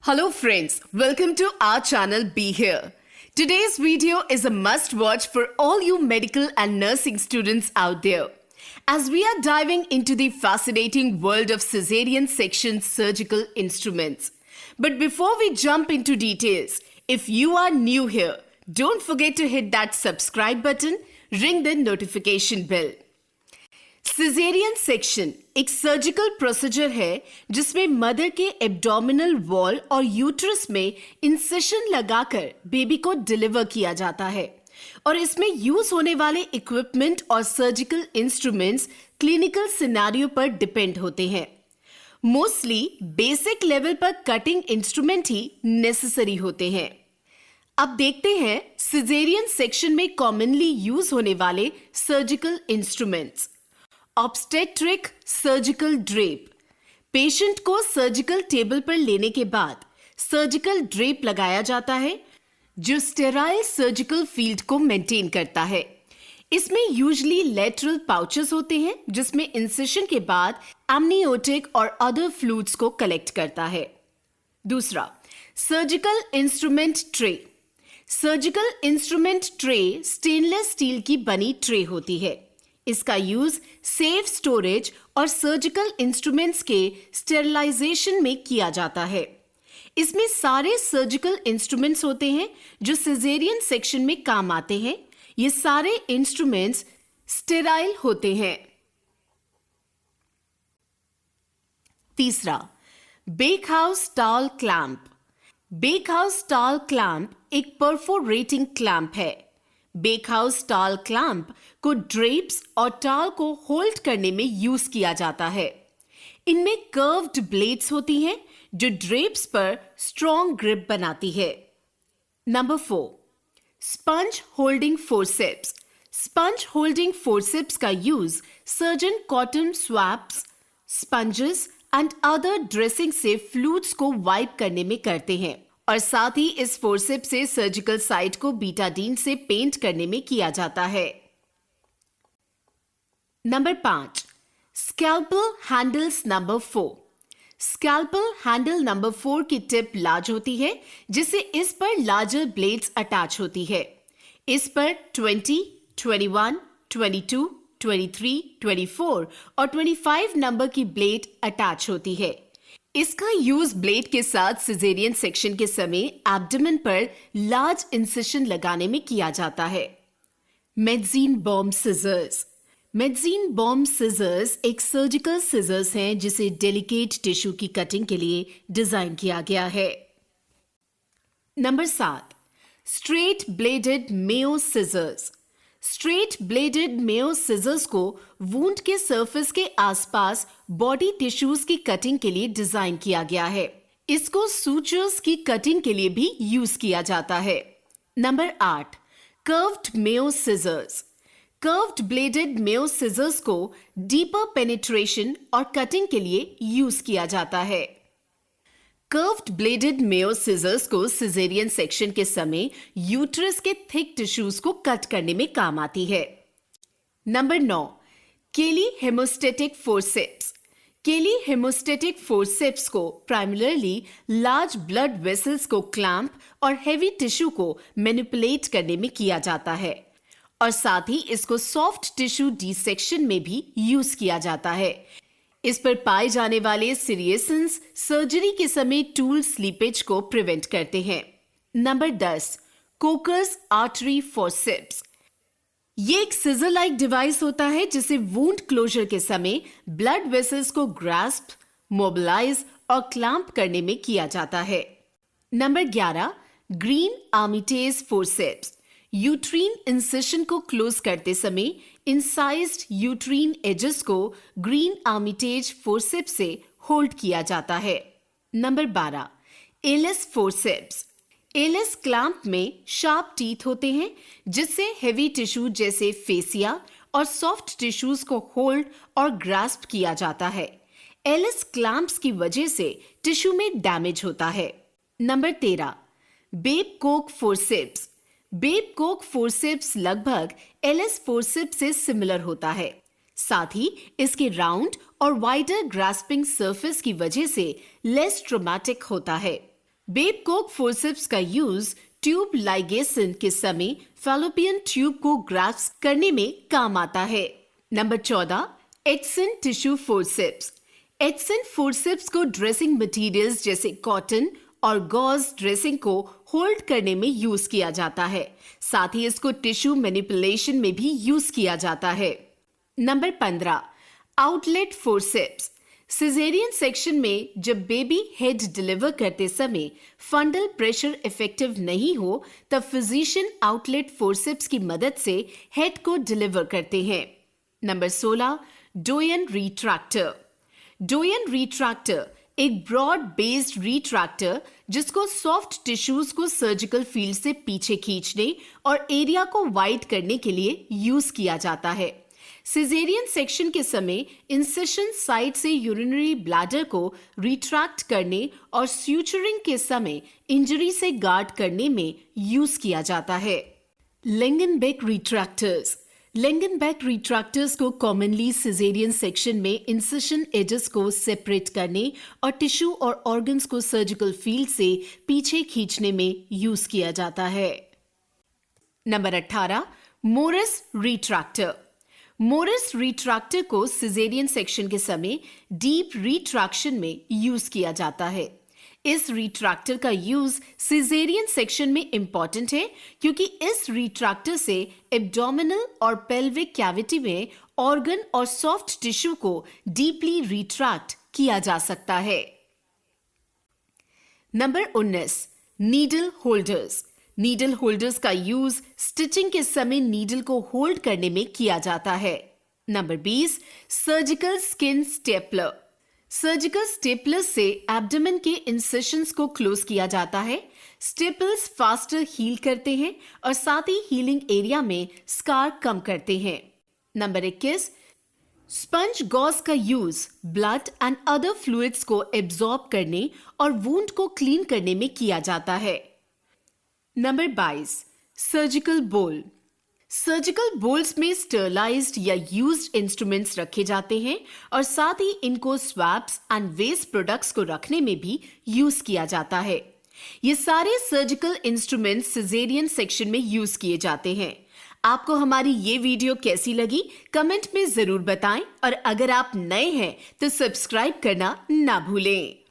Hello friends, welcome to our channel Be Here. Today's video is a must watch for all you medical and nursing students out there, as we are diving into the fascinating world of cesarean section surgical instruments. But before we jump into details, if you are new here, don't forget to hit that subscribe button, ring the notification bell. Caesarean section एक surgical procedure है जिसमें mother के abdominal wall और uterus में incision लगाकर baby को deliver किया जाता है और इसमें यूज होने वाले इक्विपमेंट और सर्जिकल इंस्ट्रूमेंट्स क्लिनिकल सिनेरियो पर डिपेंड होते हैं। मोस्टली बेसिक लेवल पर कटिंग इंस्ट्रूमेंट ही नेसेसरी होते हैं। अब देखते हैं सिजेरियन सेक्शन में कॉमनली यूज होने वाले surgical instruments. Obstetric surgical drape, patient को सर्जिकल टेबल पर लेने के बाद सर्जिकल ड्रेप लगाया जाता है जो स्टेराइल सर्जिकल फील्ड को मेंटेन करता है। इसमें यूजुअली लेटरल पाउचेस होते हैं जिसमें इंसिशन के बाद एमनियोटिक और अदर फ्लूइड्स को कलेक्ट करता है। दूसरा, surgical instrument tray. Surgical instrument tray stainless steel की बनी ट्रे होती है। इसका यूज सेफ स्टोरेज और सर्जिकल इंस्ट्रूमेंट्स के स्टेरिलाइजेशन में किया जाता है। इसमें सारे सर्जिकल इंस्ट्रूमेंट्स होते हैं जो सिजेरियन सेक्शन में काम आते हैं। ये सारे इंस्ट्रूमेंट्स स्टेराइल होते हैं। तीसरा, बेकहाउस स्टॉल क्लैंप। बेकहाउस स्टॉल क्लैंप एक परफोरेटिंग क्लैंप है। बेकहाउस टॉल क्लैंप को ड्रेप्स और टॉल को होल्ड करने में यूज किया जाता है। इनमें कर्व्ड ब्लेड्स होती हैं जो ड्रेप्स पर स्ट्रॉन्ग ग्रिप बनाती है। Number 4, sponge holding forceps. Sponge holding forceps का use surgeon cotton swabs, sponges and other dressing से फ्लूइड्स को वाइप करने में करते हैं और साथ ही इस फोर्सेप से सर्जिकल साइट को बीटाडीन से पेंट करने में किया जाता है। Number 5, scalpel handles number 4। Scalpel handle number 4 की टिप लार्ज होती है जिससे इस पर लार्जर ब्लेड्स अटैच होती है। इस पर 20, 21, 22, 23, 24 और 25 नंबर की ब्लेड अटैच होती है। इसका यूज ब्लेड के साथ सिजेरियन सेक्शन के समय एब्डोमेन पर लार्ज इंसिशन लगाने में किया जाता है। मेडजीन बॉम्ब सिजर्स। मेडजीन बॉम्ब सिजर्स एक सर्जिकल सिजर्स हैं जिसे डेलिकेट टिश्यू की कटिंग के लिए डिजाइन किया गया है। Number 7, straight blooded Mayo scissors. Straight blooded Mayo scissors को वुंड के सरफेस के आसपास बॉडी टिश्यूज की कटिंग के लिए डिजाइन किया गया है। इसको सूचर्स की कटिंग के लिए भी यूज किया जाता है। Number 8, curved Mayo scissors. Curved blooded Mayo scissors को डीपर पेनिट्रेशन और कटिंग के लिए यूज किया जाता है। कर्व्ड ब्लेडेड मेयो सिजर्स को सिजेरियन सेक्शन के समय यूट्रस के थिक टिश्यूज को कट करने में काम आती है। नंबर 9, केली हेमोस्टेटिक फोर्सेप्स। केली हेमोस्टेटिक फोर्सेप्स को प्राइमरली लार्ज ब्लड वेसल्स को क्लैंप और हेवी टिश्यू को मैनिपुलेट करने में किया जाता है और साथ ही इसको सॉफ्ट टिश्यू डिसेक्शन में भी यूज किया जाता है। इस पर पाए जाने वाले सीरियसेंस सर्जरी के समय टूल स्लीपेज को प्रिवेंट करते हैं। Number 10, Kocher's artery forceps. ये एक सिजर लाइक डिवाइस होता है जिसे वुंड क्लोजर के समय ब्लड वेसल्स को ग्रास्प, मोबिलाइज और क्लैंप करने में किया जाता है। Number 11, Green Armitage forceps. Uterine incision को क्लोज करते समय इंसाइज्ड यूट्रीन एजेस को ग्रीन आर्मिटेज फोर्सेप्स से होल्ड किया जाता है। Number 12, Allis forceps. Allis clamp में शार्प टीथ होते हैं जिससे हेवी टिश्यू जैसे फेसिया और सॉफ्ट टिश्यूज को होल्ड और ग्रास्प किया जाता है। एलिस क्लैंप्स की वजह से टिश्यू में डैमेज होता है। Number 13, Babcock forceps. Babcock forceps लगभग एलिस फोर्सेप्स से सिमिलर होता है। साथ ही इसके राउंड और वाइडर ग्रास्पिंग सरफेस की वजह से लेस ट्रॉमेटिक होता है। बेब कोक फोर्सेप्स का यूज ट्यूब लाइगेशन के समय फैलोपियन ट्यूब को ग्रास्प करने में काम आता है। Number 14, Edson tissue forceps. Edson forceps को ड्रेसिंग मटेरियल्स जैसे कॉटन और गॉज ड्रेसिंग को होल्ड करने में यूज किया जाता है। साथ ही इसको टिश्यू मैनिपुलेशन में भी यूज किया जाता है। Number 15, outlet forceps. Caesarean section में जब बेबी हेड डिलीवर करते समय फंडल प्रेशर इफेक्टिव नहीं हो तब फिजिशियन आउटलेट फोर्सेप्स की मदद से हेड को डिलीवर करते हैं। Number 16, Doyen retractor. Doyen retractor एक ब्रॉड बेस्ड रिट्रैक्टर जिसको सॉफ्ट टिश्यूज को सर्जिकल फील्ड से पीछे खींचने और एरिया को वाइड करने के लिए यूज किया जाता है। सिजेरियन सेक्शन के समय इंसिशन साइड से यूरिनरी ब्लैडर को रिट्रैक्ट करने और स्यूचरिंग के समय इंजरी से गार्ड करने में यूज किया जाता है। लेंगनबेक रिट्रैक्टर्स। लेंगनबेक रिट्रैक्टर्स को कॉमनली सिजेरियन सेक्शन में इंसिशन एजेस को सेपरेट करने और टिश्यू और ऑर्गन्स को सर्जिकल फील्ड से पीछे खींचने में यूज किया जाता है। Number 18, Morris retractor. Morris retractor को सिजेरियन सेक्शन के समय डीप रिट्रैक्शन में यूज किया जाता है। इस रिट्रैक्टर का यूज सिजेरियन सेक्शन में इंपॉर्टेंट है क्योंकि इस रिट्रैक्टर से एब्डोमिनल और पेल्विक कैविटी में ऑर्गन और सॉफ्ट टिश्यू को डीपली रिट्रैक्ट किया जा सकता है। Number 19, needle holders. Needle holders का यूज स्टिचिंग के समय नीडल को होल्ड करने में किया जाता है। Number 20, surgical skin stapler. Surgical stapler से एब्डोमेन के इंसिशंस को क्लोज किया जाता है। स्टेपल्स फास्टर हील करते हैं और साथ ही हीलिंग एरिया में स्कार कम करते हैं। नंबर 21, स्पंज गॉज का use blood and other fluids को एब्जॉर्ब करने और वुंड को क्लीन करने में किया जाता है। नंबर 22, सर्जिकल बोल। सर्जिकल बोल्स में स्टरलाइज्ड या यूज्ड इंस्ट्रूमेंट्स रखे जाते हैं और साथ ही इनको स्वैब्स एंड वेस्ट प्रोडक्ट्स को रखने में भी यूज किया जाता है। ये सारे सर्जिकल इंस्ट्रूमेंट्स सिजेरियन सेक्शन में यूज किए जाते हैं। आपको हमारी ये वीडियो कैसी लगी कमेंट में जरूर बताएं और अगर आप नए हैं तो सब्सक्राइब करना ना भूलें।